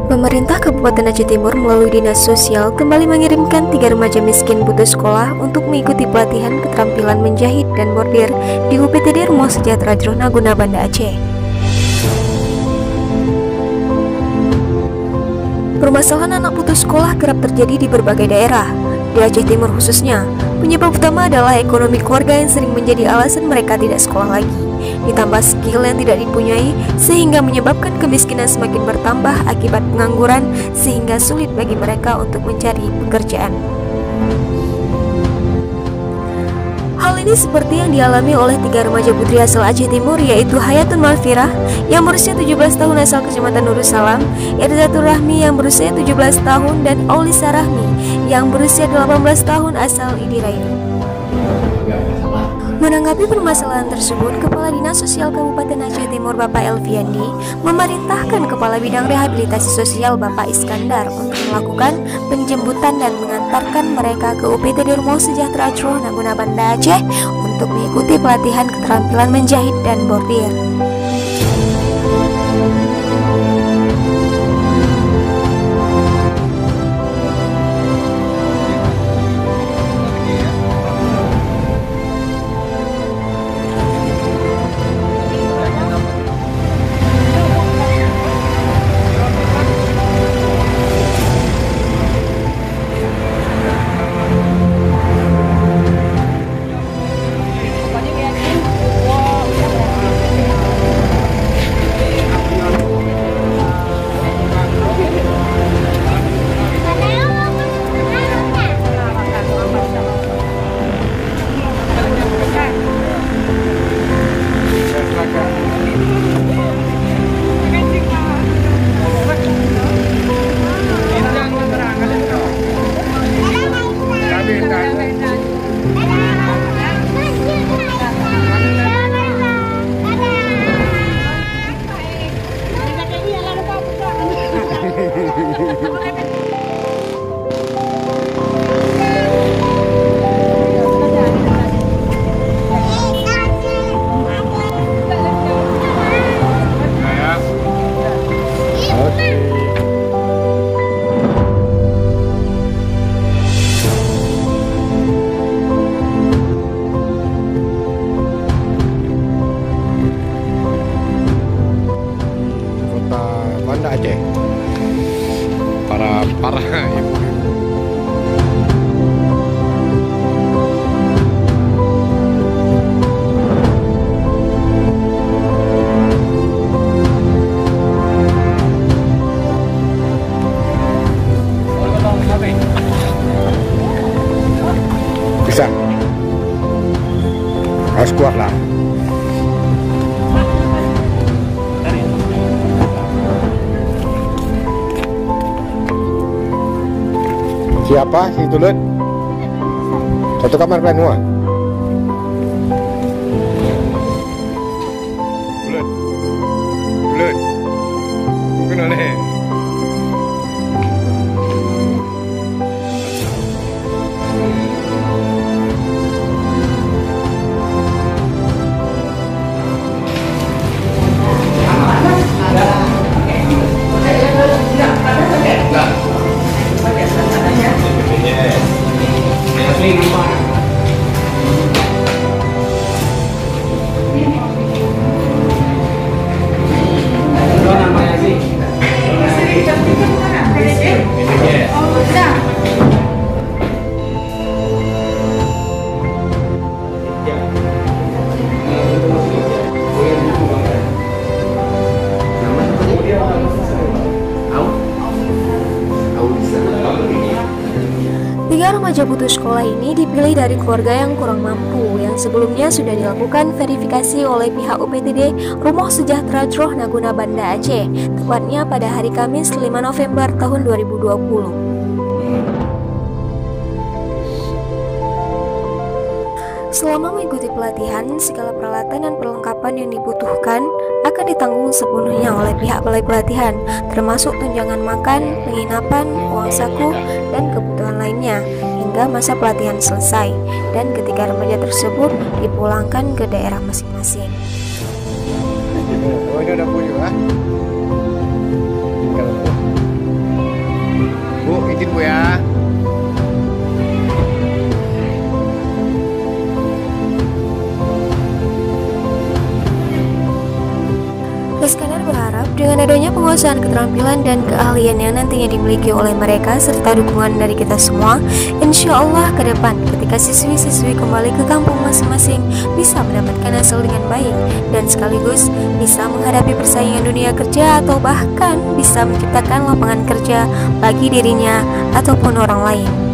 Pemerintah Kabupaten Aceh Timur melalui Dinas Sosial kembali mengirimkan 3 remaja miskin putus sekolah untuk mengikuti pelatihan keterampilan menjahit dan bordir di UPTD Rumah Sejahtera Jroh Naguna, Banda Aceh. Permasalahan anak putus sekolah kerap terjadi di berbagai daerah, di Aceh Timur khususnya. Penyebab utama adalah ekonomi keluarga yang sering menjadi alasan mereka tidak sekolah lagi, ditambah skill yang tidak dipunyai sehingga menyebabkan kemiskinan semakin bertambah akibat pengangguran sehingga sulit bagi mereka untuk mencari pekerjaan. Hal ini seperti yang dialami oleh 3 remaja putri asal Aceh Timur, yaitu Hayatun Malfirah yang berusia 17 tahun asal Kecamatan Nurussalam, Irzatul Rahmi yang berusia 17 tahun, dan Aulisa Rahmi yang berusia 18 tahun asal Idiraini. Menanggapi permasalahan tersebut, Kepala Dinas Sosial Kabupaten Aceh Timur Bapak Elviandi memerintahkan Kepala Bidang Rehabilitasi Sosial Bapak Iskandar untuk melakukan penjemputan dan mengantarkan mereka ke UPTD Rumah Sejahtera Jroh Naguna, Banda Aceh untuk mengikuti pelatihan keterampilan menjahit dan bordir. Banda Aceh, para ibu-ibu. Bisa, harus kuat lah. Siapa si Tulut? Satu kamar kalian semua? Tulut bukan oleh Remaja putus sekolah ini dipilih dari keluarga yang kurang mampu yang sebelumnya sudah dilakukan verifikasi oleh pihak UPTD Rumah Sejahtera Jroh Naguna, Banda Aceh, tepatnya pada hari Kamis 5 November tahun 2020. Selama mengikuti pelatihan, segala peralatan dan perlengkapan yang dibutuhkan akan ditanggung sepenuhnya oleh pihak balai pelatihan, termasuk tunjangan makan, penginapan, uang saku, dan kebutuhan lainnya, hingga hingga masa pelatihan selesai, dan ketika remaja tersebut dipulangkan ke daerah masing-masing. Oh, ini ada Bu juga. Bu, izin Bu ya. Iskandar berharap dengan adanya penguasaan keterampilan dan keahlian yang nantinya dimiliki oleh mereka serta dukungan dari kita semua, insya Allah ke depan ketika siswi-siswi kembali ke kampung masing-masing bisa mendapatkan hasil dengan baik dan sekaligus bisa menghadapi persaingan dunia kerja atau bahkan bisa menciptakan lapangan kerja bagi dirinya ataupun orang lain.